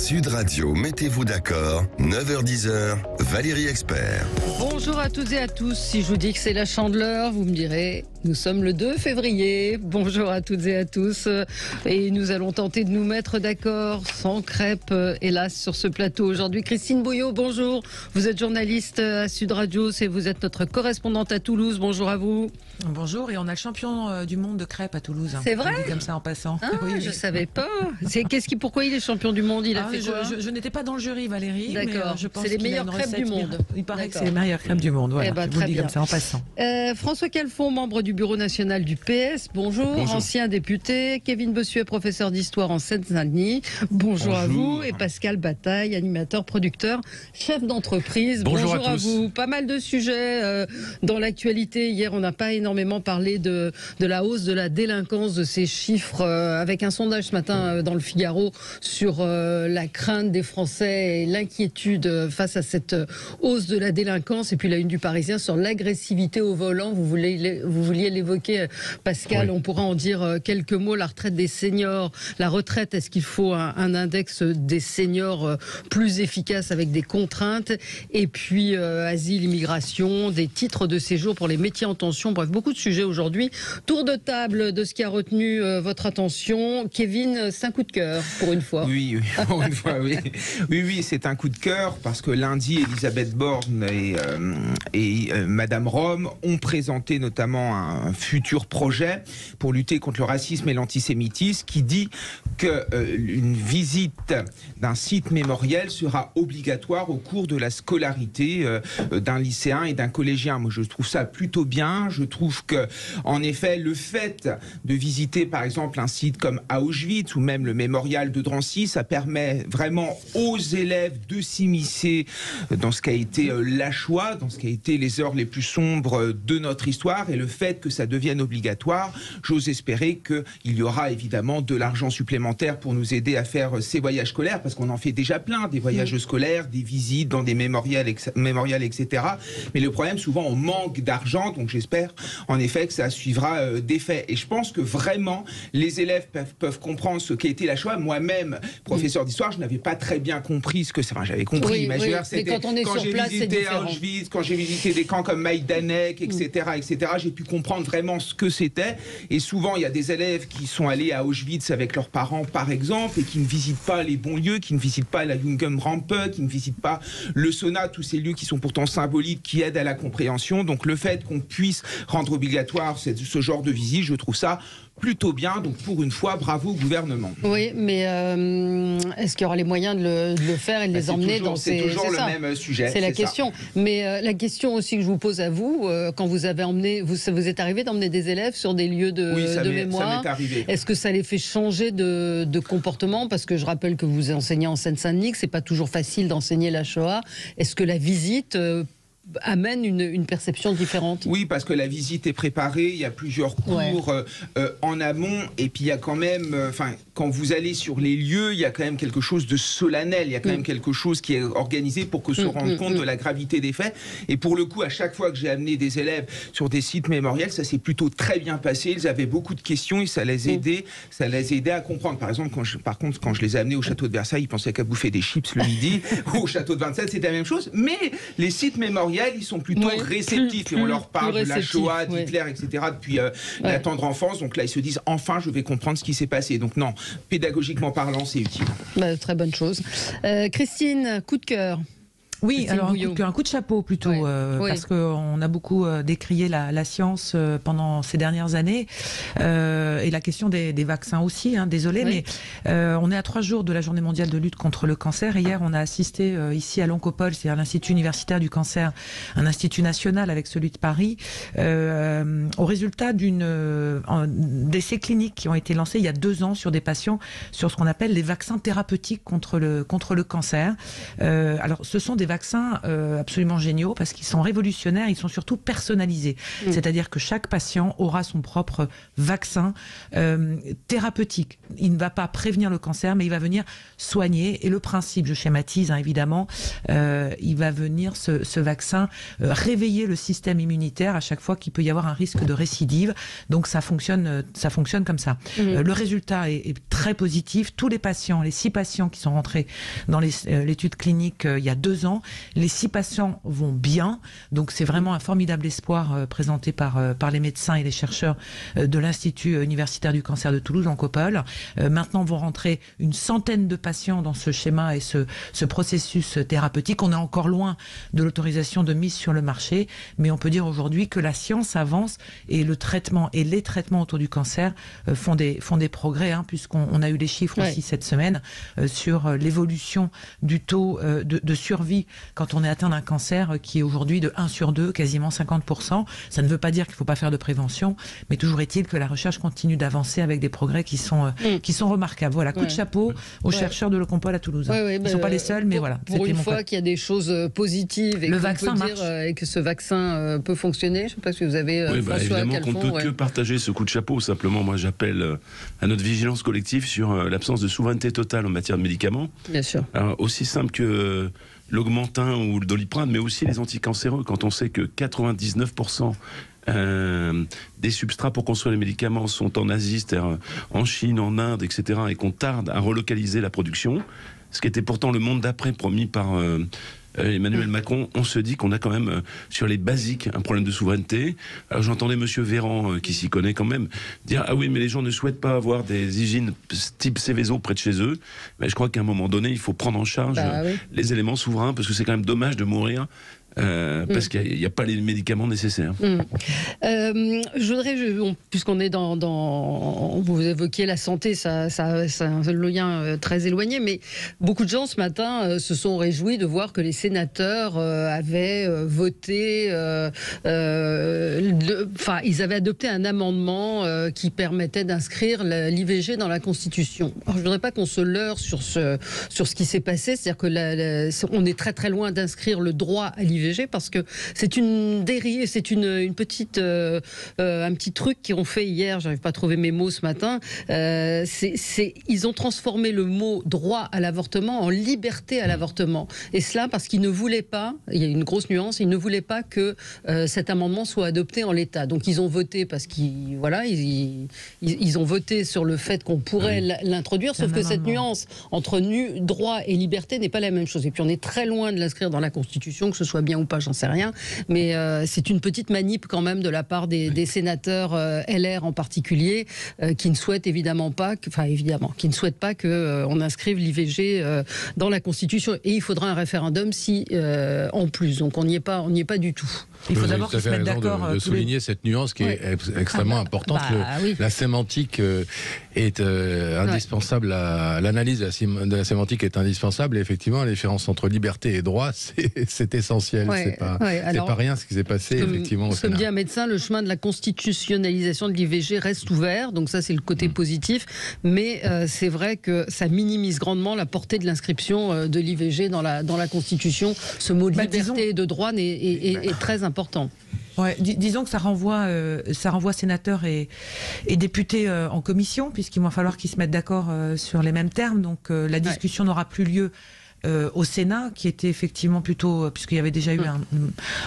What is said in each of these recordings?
Sud Radio, mettez-vous d'accord, 9h-10h, Valérie Expert. Bonjour à toutes et à tous. Si je vous dis que c'est la Chandeleur, vous me direz, nous sommes le 2 février. Bonjour à toutes et à tous. Et nous allons tenter de nous mettre d'accord, sans crêpes, hélas, sur ce plateau aujourd'hui. Christine Bouillot, bonjour. Vous êtes journaliste à Sud Radio, vous êtes notre correspondante à Toulouse. Bonjour à vous. Bonjour, et on a le champion du monde de crêpes à Toulouse. C'est vrai ? Comme ça en passant. Ah, oui, je savais pas. Pourquoi il est champion du monde ? Il a fait quoi ? Je n'étais pas dans le jury, Valérie. D'accord. Mais je pense c'est les meilleures crêpes du monde. Il paraît que c'est les meilleures crêpes du monde. Voilà. Je vous le dis comme ça en passant. François Calfon, membre du bureau national du PS. Bonjour. Ancien député. Kevin Bossuet, professeur d'histoire en Seine-Saint-Denis. Bonjour à vous. Et Pascal Bataille, animateur, producteur, chef d'entreprise. Bonjour à vous. Pas mal de sujets dans l'actualité. Hier, on n'a pas énormément parlé de la hausse de la délinquance, de ces chiffres, avec un sondage ce matin dans le Figaro sur la crainte des Français et l'inquiétude face à cette hausse de la délinquance. Et puis la une du Parisien sur l'agressivité au volant. Vous vouliez l'évoquer, Pascal. Oui. On pourra en dire quelques mots. La retraite des seniors, la retraite, est-ce qu'il faut un index des seniors plus efficace avec des contraintes? Et puis asile, immigration, des titres de séjour pour les métiers en tension. Bref, beaucoup de sujets aujourd'hui. Tour de table de ce qui a retenu votre attention. Kevin, c'est un coup de cœur pour une fois. Oui, pour une fois, oui. Oui, c'est un coup de cœur parce que lundi, Elisabeth Borne et Madame Rome ont présenté notamment un futur projet pour lutter contre le racisme et l'antisémitisme qui dit qu'une visite d'un site mémoriel sera obligatoire au cours de la scolarité d'un lycéen et d'un collégien. Moi, je trouve ça plutôt bien. Je trouve que, en effet, le fait de visiter, par exemple, un site comme Auschwitz ou même le mémorial de Drancy, ça permet vraiment aux élèves de s'immiscer dans ce qu'a été la Shoah, dans ce qu'a été les heures les plus sombres de notre histoire, et le fait que ça devienne obligatoire, j'ose espérer qu'il y aura évidemment de l'argent supplémentaire pour nous aider à faire ces voyages scolaires, parce qu'on en fait déjà plein, des voyages scolaires, des visites dans des mémorials, etc. Mais le problème, souvent, on manque d'argent, donc j'espère en effet que ça suivra des faits. Et je pense que vraiment, les élèves peuvent comprendre ce qu'a été la Shoah. Moi-même, professeur d'histoire, je n'avais pas très bien compris ce que c'est. Enfin, j'avais compris, mais quand on est sur place, c'est différent. Auschwitz, quand j'ai visité des camps comme Maïdanek, etc., j'ai pu comprendre vraiment ce que c'était. Et souvent, il y a des élèves qui sont allés à Auschwitz avec leurs parents, par exemple, et qui ne visitent pas les bons lieux, qui ne visitent pas la Jugendrampe, qui ne visitent pas le sauna, tous ces lieux qui sont pourtant symboliques, qui aident à la compréhension. Donc, le fait qu'on puisse rendre obligatoire ce genre de visite, je trouve ça plutôt bien. Donc, pour une fois, bravo au gouvernement. Oui, mais est-ce qu'il y aura les moyens de le faire et de les emmener dans ces... C'est toujours le même sujet. C'est la question. Mais la question aussi que je vous pose à vous, quand vous avez emmené... Vous êtes arrivé d'emmener des élèves sur des lieux de mémoire. Ça m'est arrivé. Est-ce que ça les fait changer de comportement? Parce que je rappelle que vous enseignez en Seine-Saint-Denis, que c'est pas toujours facile d'enseigner la Shoah. Est-ce que la visite... amène une perception différente? Oui, parce que la visite est préparée, il y a plusieurs cours en amont, et puis il y a quand même, quand vous allez sur les lieux, il y a quand même quelque chose de solennel, il y a quand même quelque chose qui est organisé pour que se rende compte de la gravité des faits. Et pour le coup, à chaque fois que j'ai amené des élèves sur des sites mémoriels, ça s'est plutôt très bien passé. Ils avaient beaucoup de questions et ça les aidait à comprendre. Par exemple, quand je les ai amenés au château de Versailles, ils pensaient qu'à bouffer des chips le midi. Au château de Vincennes, c'était la même chose. Mais les sites mémoriels, ils sont plutôt réceptifs et on leur parle de la Shoah, d'Hitler, etc. depuis la tendre enfance. Donc là, ils se disent enfin, je vais comprendre ce qui s'est passé. Donc non, pédagogiquement parlant, c'est utile. Très bonne chose. Christine, coup de cœur. Oui, alors un coup de chapeau plutôt, parce qu'on a beaucoup décrié la science pendant ces dernières années, et la question des vaccins aussi, désolé, mais on est à 3 jours de la journée mondiale de lutte contre le cancer. Et hier, on a assisté ici à l'Oncopole, c'est-à-dire l'Institut universitaire du cancer, un institut national avec celui de Paris, au résultat d'essais cliniques qui ont été lancés il y a 2 ans sur des patients, sur ce qu'on appelle les vaccins thérapeutiques contre le cancer. Alors, ce sont des vaccins absolument géniaux parce qu'ils sont révolutionnaires, ils sont surtout personnalisés. C'est-à-dire que chaque patient aura son propre vaccin thérapeutique. Il ne va pas prévenir le cancer, mais il va venir soigner. Et le principe, je schématise évidemment, il va venir ce vaccin réveiller le système immunitaire à chaque fois qu'il peut y avoir un risque de récidive. Donc ça fonctionne comme ça. Le résultat est très positif. Tous les patients, les 6 patients qui sont rentrés dans l'étude clinique il y a 2 ans, les 6 patients vont bien. Donc c'est vraiment un formidable espoir présenté par les médecins et les chercheurs de l'Institut universitaire du cancer de Toulouse en Coppole. Maintenant vont rentrer une centaine de patients dans ce schéma et ce processus thérapeutique. On est encore loin de l'autorisation de mise sur le marché, mais on peut dire aujourd'hui que la science avance et le traitement et les traitements autour du cancer font des progrès, puisqu'on a eu les chiffres aussi cette semaine sur l'évolution du taux de survie quand on est atteint d'un cancer qui est aujourd'hui de 1 sur 2, quasiment 50%. Ça ne veut pas dire qu'il ne faut pas faire de prévention, mais toujours est-il que la recherche continue d'avancer avec des progrès qui sont remarquables. Voilà, coup de chapeau aux chercheurs de l'Ocompol à Toulouse. Ils ne sont pas les seuls, mais voilà. Pour une fois qu'il y a des choses positives et, et que ce vaccin peut fonctionner, je ne sais pas si vous avez François évidemment Calfon, qu'on ne peut que partager ce coup de chapeau. Simplement, moi j'appelle à notre vigilance collective sur l'absence de souveraineté totale en matière de médicaments. Bien sûr. Alors, aussi simple que l'Augmentin ou le Doliprane, mais aussi les anticancéreux, quand on sait que 99% des substrats pour construire les médicaments sont en Asie, c'est-à-dire en Chine, en Inde, etc., et qu'on tarde à relocaliser la production, ce qui était pourtant le monde d'après promis par Emmanuel Macron, on se dit qu'on a quand même sur les basiques un problème de souveraineté. Alors j'entendais monsieur Véran, qui s'y connaît quand même, dire ah oui mais les gens ne souhaitent pas avoir des usines type Céveso près de chez eux. Mais je crois qu'à un moment donné il faut prendre en charge les éléments souverains, parce que c'est quand même dommage de mourir parce qu'il n'y a pas les médicaments nécessaires. Je voudrais, puisqu'on est vous évoquiez la santé, ça c'est un lien très éloigné, mais beaucoup de gens ce matin se sont réjouis de voir que les sénateurs avaient voté, ils avaient adopté un amendement qui permettait d'inscrire l'IVG dans la Constitution. Alors, je ne voudrais pas qu'on se leurre sur ce qui s'est passé, c'est-à-dire que on est très très loin d'inscrire le droit à l'IVG, parce que c'est une dérive, c'est une petite, un petit truc qu'ils ont fait hier. J'arrive pas à trouver mes mots ce matin. Ils ont transformé le mot droit à l'avortement en liberté à l'avortement. Et cela parce qu'ils ne voulaient pas. Il y a une grosse nuance. Ils ne voulaient pas que cet amendement soit adopté en l'état. Donc ils ont voté parce qu'ils ils ont voté sur le fait qu'on pourrait l'introduire. Sauf que cette nuance entre droit et liberté n'est pas la même chose. Et puis on est très loin de l'inscrire dans la Constitution, que ce soit bien ou pas, j'en sais rien, mais c'est une petite manip quand même de la part des sénateurs LR en particulier, qui ne souhaitent évidemment pas, qui ne souhaitent pas qu'on inscrive l'IVG dans la Constitution. Et il faudra un référendum en plus. Donc on n'y est pas du tout. Il faut d'abord qu'ils se mettent d'accord. De souligner cette nuance qui est extrêmement importante. La sémantique est indispensable. L'analyse de la sémantique est indispensable. Et effectivement, la différence entre liberté et droit, c'est essentiel. C'est pas rien ce qui s'est passé effectivement au Sénat. Comme dit un médecin, le chemin de la constitutionnalisation de l'IVG reste ouvert. Donc ça, c'est le côté positif. Mais c'est vrai que ça minimise grandement la portée de l'inscription de l'IVG dans la Constitution. Ce mot de liberté et de droit est très important. Ouais, disons que ça renvoie sénateurs et députés en commission, puisqu'il va falloir qu'ils se mettent d'accord sur les mêmes termes. Donc la discussion n'aura plus lieu au Sénat, qui était effectivement plutôt, puisqu'il y avait déjà eu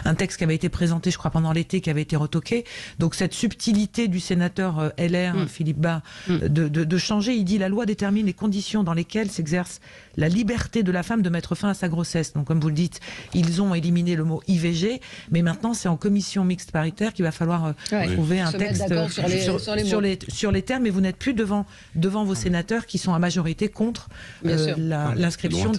un texte qui avait été présenté, je crois, pendant l'été, qui avait été retoqué. Donc cette subtilité du sénateur LR, Philippe Bas, de changer, il dit: la loi détermine les conditions dans lesquelles s'exerce la liberté de la femme de mettre fin à sa grossesse. Donc comme vous le dites, ils ont éliminé le mot IVG, mais maintenant c'est en commission mixte paritaire qu'il va falloir trouver un texte sur les termes, mais vous n'êtes plus devant vos sénateurs qui sont à majorité contre l'inscription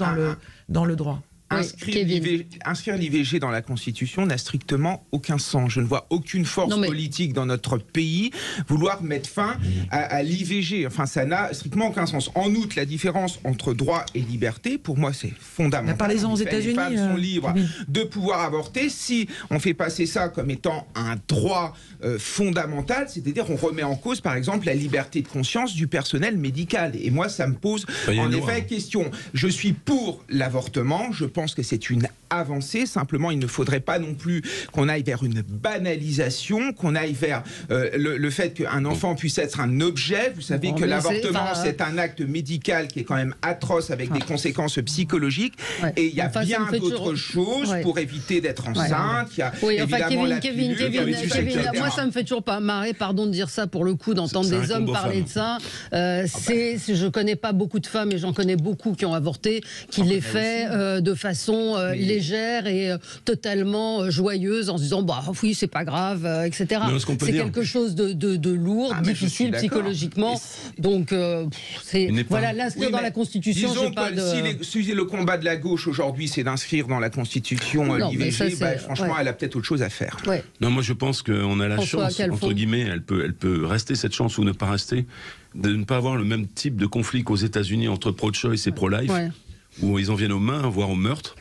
dans le droit. Inscrire l'IVG dans la Constitution n'a strictement aucun sens. Je ne vois aucune force politique dans notre pays vouloir mettre fin à l'IVG. Enfin, ça n'a strictement aucun sens. En outre, la différence entre droit et liberté, pour moi, c'est fondamental. Parlez-en aux États-Unis. Les femmes sont libres de pouvoir avorter. Si on fait passer ça comme étant un droit fondamental, c'est-à-dire on remet en cause, par exemple, la liberté de conscience du personnel médical. Et moi, ça me pose en effet question. Je suis pour l'avortement. Je pense que c'est une avancer. Simplement, il ne faudrait pas non plus qu'on aille vers une banalisation, qu'on aille vers le fait qu'un enfant puisse être un objet. Vous savez que l'avortement, c'est un acte médical qui est quand même atroce avec des conséquences psychologiques. Ouais. Et il y a bien d'autres choses pour éviter d'être enceinte. Il y a évidemment Kevin, moi ça me fait toujours pas marrer, pardon de dire ça pour le coup, d'entendre des hommes parler de ça. Je connais pas beaucoup de femmes, et j'en connais beaucoup qui ont avorté, qui les fait de façon légère et totalement joyeuse, en se disant bah oui c'est pas grave, etc. C'est quelque chose de lourd, difficile psychologiquement. Donc voilà, l'inscrire dans la Constitution. Disons que si le combat de la gauche aujourd'hui, c'est d'inscrire dans la Constitution l'IVG, franchement, elle a peut-être autre chose à faire. Ouais. Non, moi je pense qu'on a la chance, entre guillemets, elle peut rester cette chance ou ne pas rester, de ne pas avoir le même type de conflit qu'aux États-Unis entre pro-choice et pro-life, où ils en viennent aux mains, voire au meurtre.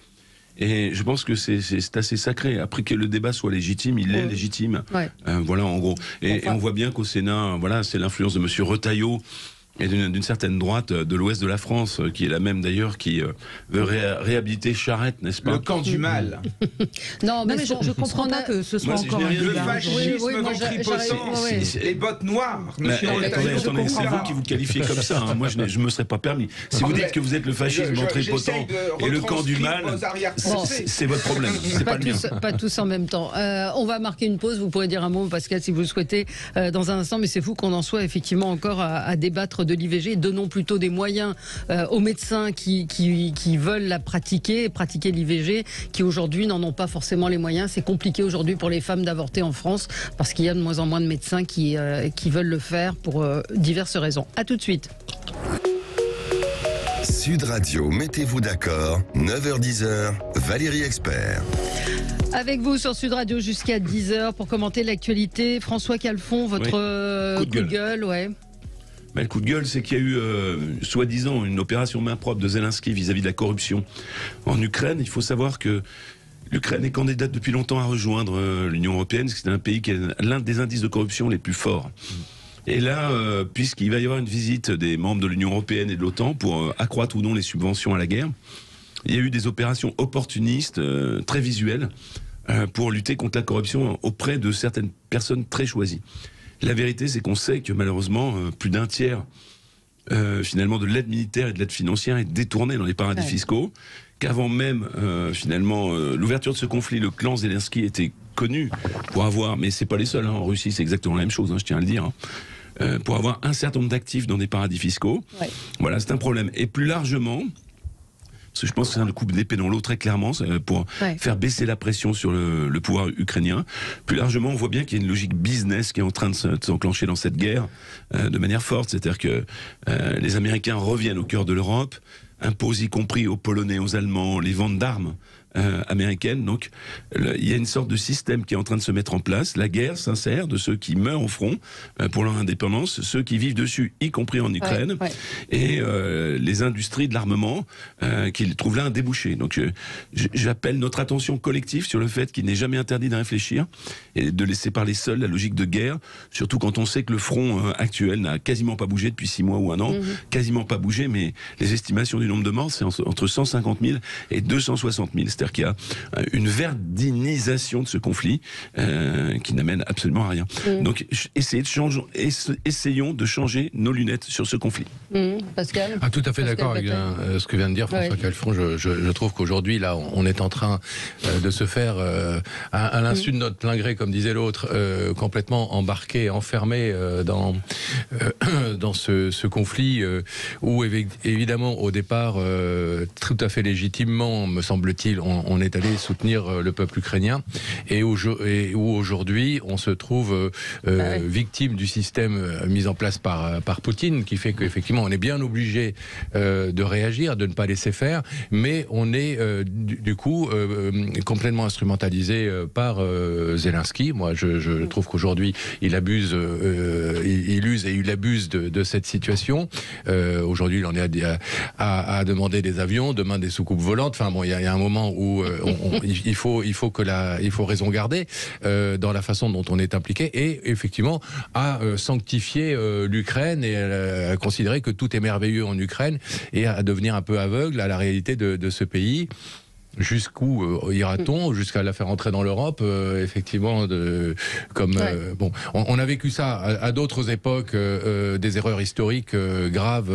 Et je pense que c'est assez sacré. Après que le débat soit légitime, il est légitime. Voilà, en gros. Et on voit bien qu'au Sénat, voilà, c'est l'influence de M. Retailleau et d'une certaine droite de l'ouest de la France, qui est la même d'ailleurs, qui veut réhabiliter Charette, n'est-ce pas? Le camp du mal. Non, mais je comprends pas que ce soit encore un le fascisme ventripotent, les bottes noires. Attendez, c'est vous qui vous qualifiez comme ça. Hein. Moi, je ne me serais pas permis. Si vous dites que vous êtes le fascisme ventripotent et le camp du mal, c'est votre problème. C'est pas le mien. Pas tous en même temps. On va marquer une pause. Vous pourrez dire un mot, Pascal, si vous le souhaitez, dans un instant. Mais c'est fou qu'on en soit effectivement encore à débattre de l'IVG. Donnons plutôt des moyens aux médecins qui veulent pratiquer l'IVG, qui aujourd'hui n'en ont pas forcément les moyens. C'est compliqué aujourd'hui pour les femmes d'avorter en France, parce qu'il y a de moins en moins de médecins qui veulent le faire pour diverses raisons. À tout de suite. Sud Radio, mettez-vous d'accord, 9h-10h, Valérie Expert. Avec vous sur Sud Radio jusqu'à 10h pour commenter l'actualité. François Calfon, votre coup de gueule, Mais le coup de gueule, c'est qu'il y a eu, soi-disant, une opération main propre de Zelensky vis-à-vis de la corruption en Ukraine. Il faut savoir que l'Ukraine est candidate depuis longtemps à rejoindre l'Union européenne, c'est un pays qui a l'un des indices de corruption les plus forts. Et là, puisqu'il va y avoir une visite des membres de l'Union européenne et de l'OTAN pour accroître ou non les subventions à la guerre, il y a eu des opérations opportunistes, très visuelles, pour lutter contre la corruption auprès de certaines personnes très choisies. La vérité, c'est qu'on sait que malheureusement, plus d'un tiers finalement de l'aide militaire et de l'aide financière est détournée dans les paradis fiscaux, qu'avant même finalement l'ouverture de ce conflit, le clan Zelensky était connu pour avoir, mais c'est pas les seuls, en Russie c'est exactement la même chose, je tiens à le dire, pour avoir un certain nombre d'actifs dans des paradis fiscaux. Voilà, c'est un problème. Et plus largement, parce que je pense que c'est un coup d'épée dans l'eau très clairement, pour faire baisser la pression sur le pouvoir ukrainien. Plus largement, on voit bien qu'il y a une logique business qui est en train de s'enclencher dans cette guerre de manière forte. C'est-à-dire que les Américains reviennent au cœur de l'Europe, imposent y compris aux Polonais, aux Allemands, les ventes d'armes américaines. Donc il y a une sorte de système qui est en train de se mettre en place. La guerre s'insère de ceux qui meurent au front pour leur indépendance, ceux qui vivent dessus, y compris en Ukraine, et les industries de l'armement qui trouvent là un débouché. Donc j'appelle notre attention collective sur le fait qu'il n'est jamais interdit de réfléchir et de laisser parler seul la logique de guerre, surtout quand on sait que le front actuel n'a quasiment pas bougé depuis 6 mois ou 1 an, quasiment pas bougé, mais les estimations du nombre de morts, c'est entre 150 000 et 260 000. C'est-à-dire qu'il y a une verdinisation de ce conflit qui n'amène absolument à rien. Donc essayons de changer nos lunettes sur ce conflit. Pascal, tout à fait d'accord avec ce que vient de dire François Calfon. Je trouve qu'aujourd'hui, là, on est en train de se faire, à l'insu de notre plein gré, comme disait l'autre, complètement embarqué, enfermé dans ce conflit où, évidemment, au départ, tout à fait légitimement, me semble-t-il, on est allé soutenir le peuple ukrainien et où aujourd'hui on se trouve victime du système mis en place par Poutine, qui fait qu'effectivement on est bien obligé de réagir, de ne pas laisser faire, mais on est du coup complètement instrumentalisé par Zelensky. Moi je trouve qu'aujourd'hui il abuse, il use et il abuse de cette situation. Aujourd'hui il en est à demander des avions, demain des soucoupes volantes. Enfin bon, il y a un moment où il faut raison garder dans la façon dont on est impliqué, et effectivement à sanctifier l'Ukraine et à considérer que tout est merveilleux en Ukraine et à devenir un peu aveugle à la réalité de ce pays. jusqu'où ira-t-on, jusqu'à la faire entrer dans l'Europe, effectivement, bon, on a vécu ça à d'autres époques, des erreurs historiques graves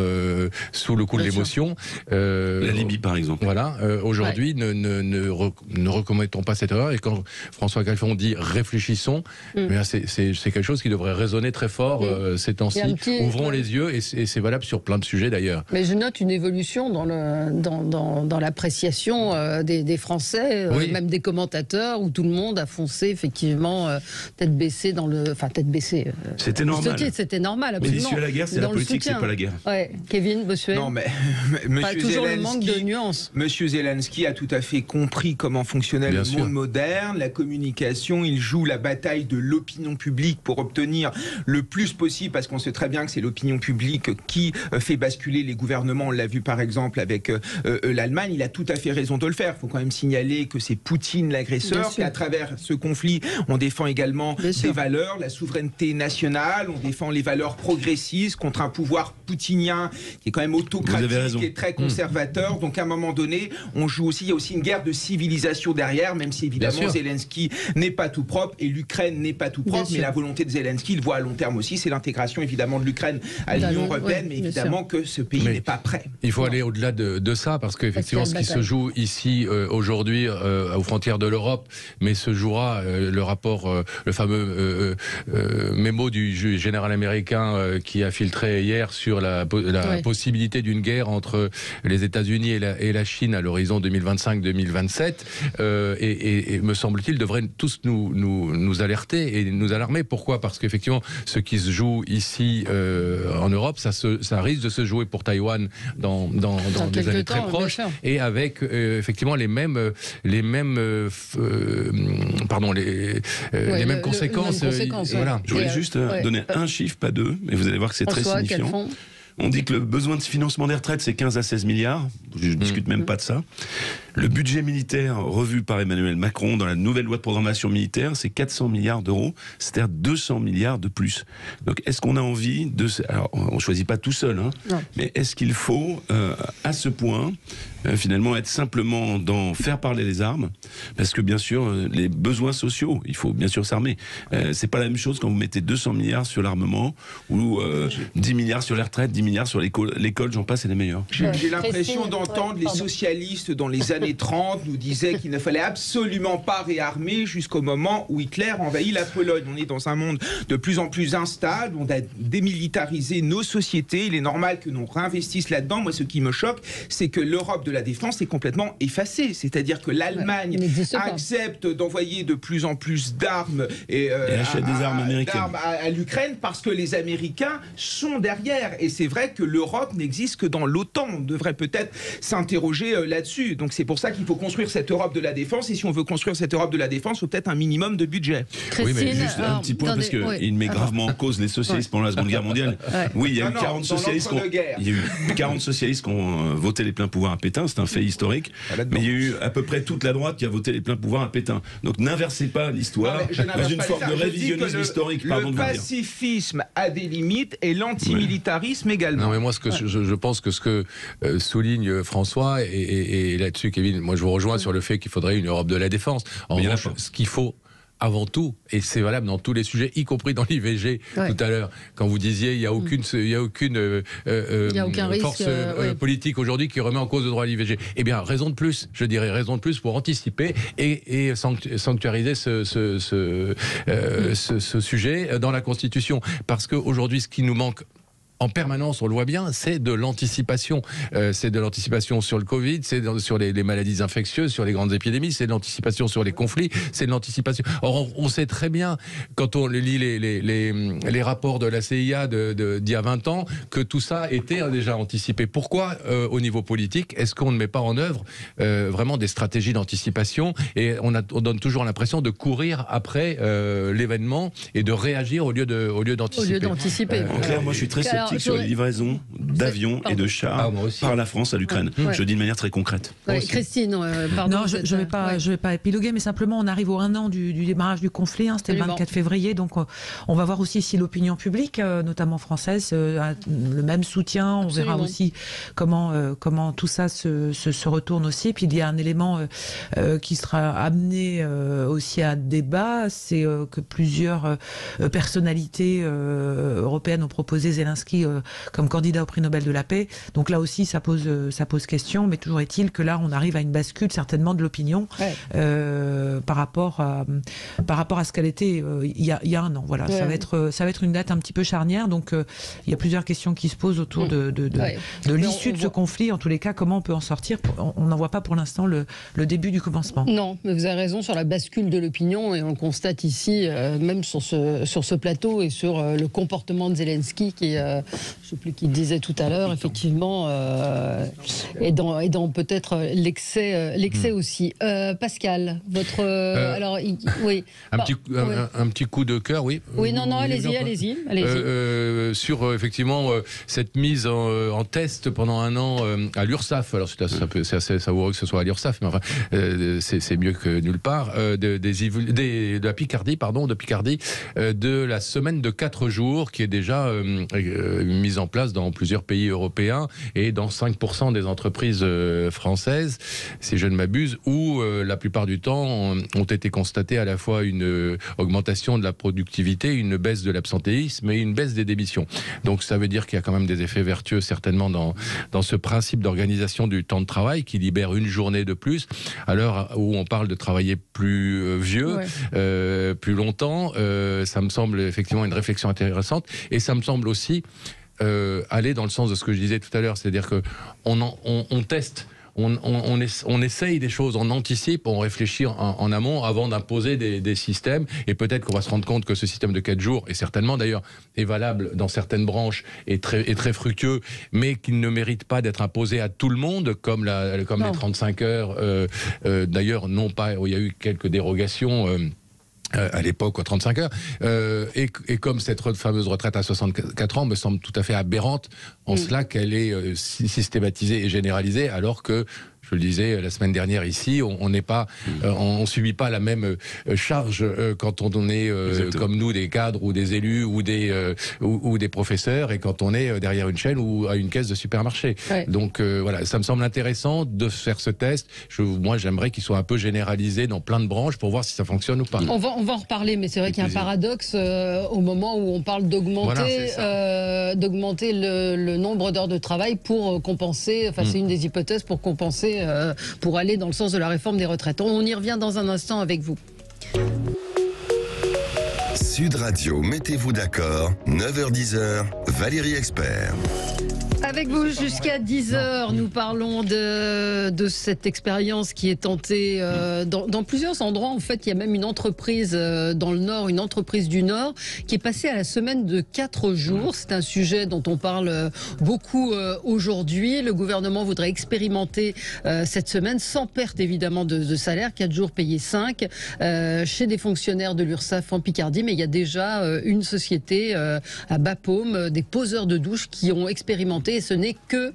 sous le coup de l'émotion. La Libye, par exemple. Voilà. Aujourd'hui, ne recommettons pas cette erreur. Et quand François Calfon dit réfléchissons, c'est quelque chose qui devrait résonner très fort ces temps-ci. Ouvrons les yeux, et c'est valable sur plein de sujets d'ailleurs. Mais je note une évolution dans l'appréciation des Français, même des commentateurs, où tout le monde a foncé effectivement tête baissée tête baissée. C'était normal. C'était normal, mais absolument. l'issue à la guerre, c'est la politique, c'est pas la guerre. Ouais. Kevin Bossuet. Non, mais Monsieur toujours Zelensky, le manque de nuances. Monsieur Zelensky a tout à fait compris comment fonctionnait le monde moderne, la communication. Il joue la bataille de l'opinion publique pour obtenir le plus possible, parce qu'on sait très bien que c'est l'opinion publique qui fait basculer les gouvernements. On l'a vu par exemple avec l'Allemagne. Il a tout à fait raison de le faire. Il faut quand même signaler que c'est Poutine l'agresseur, qu'à travers ce conflit, on défend également des valeurs, la souveraineté nationale, on défend les valeurs progressistes contre un pouvoir poutinien qui est quand même autocratique, qui est très conservateur. Donc à un moment donné, on joue aussi, il y a aussi une guerre de civilisation derrière, même si évidemment Zelensky n'est pas tout propre et l'Ukraine n'est pas tout propre, mais la volonté de Zelensky, il voit à long terme aussi, c'est l'intégration évidemment de l'Ukraine à l'Union européenne, mais évidemment que ce pays n'est pas prêt. Il faut aller au-delà de ça, parce qu'effectivement ce qui se joue ici aujourd'hui aux frontières de l'Europe, mais se jouera le rapport, le fameux mémo du général américain qui a filtré hier sur la possibilité d'une guerre entre les États-Unis et la Chine à l'horizon 2025-2027, et me semble-t-il devraient tous nous alerter et nous alarmer. Pourquoi ? Parce qu'effectivement ce qui se joue ici en Europe, ça risque de se jouer pour Taïwan dans des années très proches, et avec effectivement les mêmes conséquences. Voilà. Je voulais juste donner un chiffre, pas deux, mais vous allez voir que c'est très signifiant. On dit que le besoin de financement des retraites, c'est 15 à 16 milliards. Je ne discute même pas de ça. Le budget militaire revu par Emmanuel Macron dans la nouvelle loi de programmation militaire, c'est 400 milliards d'euros, c'est-à-dire 200 milliards de plus. Donc, est-ce qu'on a envie de... Alors, on ne choisit pas tout seul, mais est-ce qu'il faut, à ce point, finalement, être simplement dans faire parler les armes? Parce que, bien sûr, les besoins sociaux, il faut bien sûr s'armer. C'est pas la même chose quand vous mettez 200 milliards sur l'armement, ou 10 milliards sur les retraites, 10 milliards sur l'école, j'en passe, et les meilleurs. J'ai l'impression d'entendre les socialistes dans les années 30 nous disaient qu'il ne fallait absolument pas réarmer jusqu'au moment où Hitler envahit la Pologne. On est dans un monde de plus en plus instable, on a démilitarisé nos sociétés, il est normal que l'on réinvestisse là-dedans. Moi, ce qui me choque, c'est que l'Europe de la défense est complètement effacée. C'est-à-dire que l'Allemagne accepte d'envoyer de plus en plus d'armes et achète des armes américaines à l'Ukraine parce que les Américains sont derrière. Et c'est vrai que l'Europe n'existe que dans l'OTAN. On devrait peut-être s'interroger là-dessus. Donc c'est pour ça qu'il faut construire cette Europe de la défense. Et si on veut construire cette Europe de la défense, il faut peut-être un minimum de budget. Oui, mais juste un petit point, parce qu'il met gravement en cause les socialistes pendant la Seconde Guerre mondiale. Oui, il y a eu 40 socialistes qui ont voté les pleins pouvoirs à Pétain, c'est un fait historique. Mais il y a eu à peu près toute la droite qui a voté les pleins pouvoirs à Pétain. Donc n'inversez pas l'histoire dans une forme de révisionnisme historique. Le pacifisme a des limites et l'antimilitarisme également. Non, mais moi, je pense que ce que souligne François, et là-dessus, Kevin, moi je vous rejoins sur le fait qu'il faudrait une Europe de la défense. En revanche, ce qu'il faut avant tout, et c'est valable dans tous les sujets, y compris dans l'IVG tout à l'heure, quand vous disiez il n'y a aucune force politique aujourd'hui qui remet en cause le droit à l'IVG. Eh bien, raison de plus, je dirais, raison de plus pour anticiper et sanctuariser ce sujet dans la Constitution. Parce qu'aujourd'hui, ce qui nous manque en permanence, on le voit bien, c'est de l'anticipation. C'est de l'anticipation sur le Covid, c'est sur les maladies infectieuses, sur les grandes épidémies, c'est de l'anticipation sur les conflits, c'est de l'anticipation. Or, on sait très bien, quand on lit les rapports de la CIA d'il y a 20 ans, que tout ça était déjà anticipé. Pourquoi, au niveau politique, est-ce qu'on ne met pas en œuvre vraiment des stratégies d'anticipation, et on donne toujours l'impression de courir après l'événement et de réagir au lieu d'anticiper. En clair, moi je suis très sceptique critique sur les livraisons d'avions et de chars par la France à l'Ukraine. Je dis de manière très concrète. Christine, pardon. Non, je vais pas épiloguer, mais simplement on arrive au 1 an du démarrage du conflit, c'était le 24 février, donc on va voir aussi si l'opinion publique, notamment française, a le même soutien. On verra aussi comment tout ça se retourne aussi. Puis il y a un élément qui sera amené aussi à débat, c'est que plusieurs personnalités européennes ont proposé Zelensky comme candidat au prix Nobel de la paix. Donc là aussi, ça pose question, mais toujours est-il que là, on arrive à une bascule certainement de l'opinion par rapport à ce qu'elle était il y a un an. Voilà, ça va être une date un petit peu charnière. Donc il y a plusieurs questions qui se posent autour de l'issue de ce conflit. En tous les cas, comment on peut en sortir? On n'en voit pas pour l'instant le début du commencement. Non, mais vous avez raison sur la bascule de l'opinion, et on le constate ici, même sur ce plateau, et sur le comportement de Zelensky, qui, je ne sais plus qui disait tout à l'heure, effectivement, et dans peut-être l'excès aussi. Pascal, votre... alors, oui. Un petit coup de cœur, oui. Oui, non, allez-y. Sur, effectivement, cette mise en test pendant un an à l'URSSAF. Alors, c'est assez savoureux que ce soit à l'URSSAF, mais enfin, c'est mieux que nulle part. De la Picardie, de la semaine de 4 jours, qui est déjà mise en place dans plusieurs pays européens et dans 5% des entreprises françaises, si je ne m'abuse, où la plupart du temps ont été constatées à la fois une augmentation de la productivité, une baisse de l'absentéisme et une baisse des démissions. Donc ça veut dire qu'il y a quand même des effets vertueux certainement dans ce principe d'organisation du temps de travail qui libère une journée de plus, à l'heure où on parle de travailler plus vieux, plus longtemps. Ça me semble effectivement une réflexion intéressante, et ça me semble aussi aller dans le sens de ce que je disais tout à l'heure, c'est-à-dire que on teste. On essaye des choses, on anticipe, on réfléchit en amont avant d'imposer des systèmes, et peut-être qu'on va se rendre compte que ce système de 4 jours, et certainement d'ailleurs est valable dans certaines branches, est très fructueux, mais qu'il ne mérite pas d'être imposé à tout le monde, comme les 35 heures, d'ailleurs non pas, où il y a eu quelques dérogations à l'époque, aux 35 heures, et comme cette fameuse retraite à 64 ans me semble tout à fait aberrante, en cela qu'elle est systématisée et généralisée, alors que, je le disais la semaine dernière ici, on n'est pas, on subit pas la même charge quand on est comme nous des cadres ou des élus ou des professeurs, et quand on est derrière une chaîne ou à une caisse de supermarché. Donc voilà, ça me semble intéressant de faire ce test. Moi, j'aimerais qu'il soit un peu généralisé dans plein de branches pour voir si ça fonctionne ou pas. On va en reparler, mais c'est vrai qu'il y a un paradoxe au moment où on parle d'augmenter le nombre d'heures de travail pour compenser. Enfin, c'est une des hypothèses pour compenser. Pour aller dans le sens de la réforme des retraites. On y revient dans un instant avec vous. Sud Radio, mettez-vous d'accord, 9h-10h, Valérie Expert. Avec vous jusqu'à 10h, nous parlons de cette expérience qui est tentée dans plusieurs endroits. En fait, il y a même une entreprise dans le Nord, une entreprise du Nord, qui est passée à la semaine de 4 jours. C'est un sujet dont on parle beaucoup aujourd'hui. Le gouvernement voudrait expérimenter cette semaine, sans perte évidemment de salaire, 4 jours payés 5, chez des fonctionnaires de l'URSSAF en Picardie. Mais il y a déjà une société à Bapaume, des poseurs de douche qui ont expérimenté. Et ce n'est que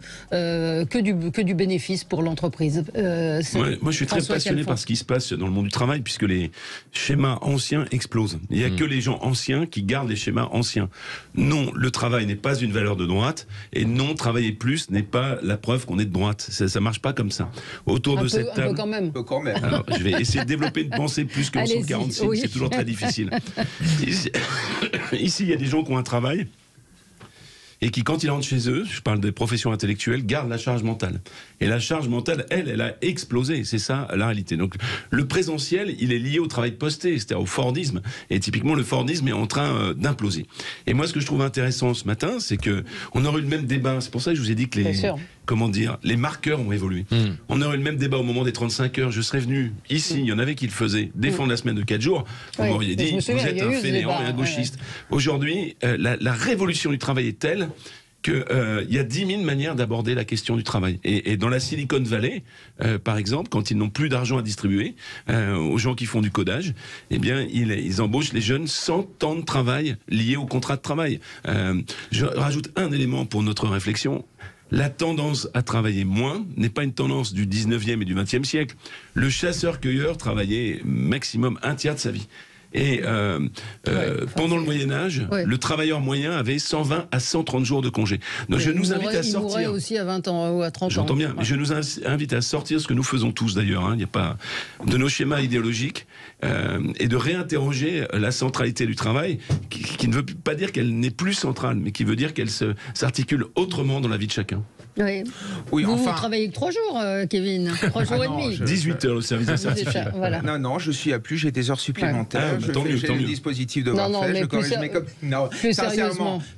du bénéfice pour l'entreprise. Moi, je suis très passionné par ce qui se passe dans le monde du travail, puisque les schémas anciens explosent. Il n'y a que les gens anciens qui gardent les schémas anciens. Non, le travail n'est pas une valeur de droite, et non, travailler plus n'est pas la preuve qu'on est de droite. Ça ne marche pas comme ça. Autour de cette table... Un peu quand même. Alors, je vais essayer de développer une pensée plus que 146, c'est toujours très difficile. Ici, il y a des gens qui ont un travail, et qui, quand ils rentrent chez eux, je parle des professions intellectuelles, gardent la charge mentale. Et la charge mentale, elle a explosé. C'est ça, la réalité. Donc, le présentiel, il est lié au travail posté, c'est-à-dire au Fordisme. Et typiquement, le Fordisme est en train d'imploser. Et moi, ce que je trouve intéressant ce matin, c'est que on aurait eu le même débat. C'est pour ça que je vous ai dit que les marqueurs ont évolué. On aurait eu le même débat au moment des 35 heures. Je serais venu ici, il y en avait qui le faisaient, défendre la semaine de 4 jours. Vous m'auriez dit, vous êtes un fainéant et un gauchiste. Aujourd'hui, la révolution du travail est telle qu'il y a 10 000 manières d'aborder la question du travail. Et dans la Silicon Valley, par exemple, quand ils n'ont plus d'argent à distribuer aux gens qui font du codage, eh bien, ils embauchent les jeunes sans temps de travail lié au contrat de travail. Je rajoute un élément pour notre réflexion. La tendance à travailler moins n'est pas une tendance du 19e et du 20e siècle. Le chasseur-cueilleur travaillait maximum un tiers de sa vie. Et pendant le Moyen-Âge, le travailleur moyen avait 120 à 130 jours de congé. Donc je nous invite à sortir. Il mourait aussi à 20 ans ou à 30 ans. J'entends bien, mais je nous invite à sortir ce que nous faisons tous d'ailleurs. Il n'y a pas de nos schémas idéologiques et de réinterroger la centralité du travail, qui ne veut pas dire qu'elle n'est plus centrale, mais qui veut dire qu'elle s'articule autrement dans la vie de chacun. Oui, vous travaillez que 3 jours, Kevin. 3 jours et demi. 18 heures le service certifié. Voilà. Non, je suis à plus, j'ai des heures supplémentaires. J'ai le dispositif de Warfare.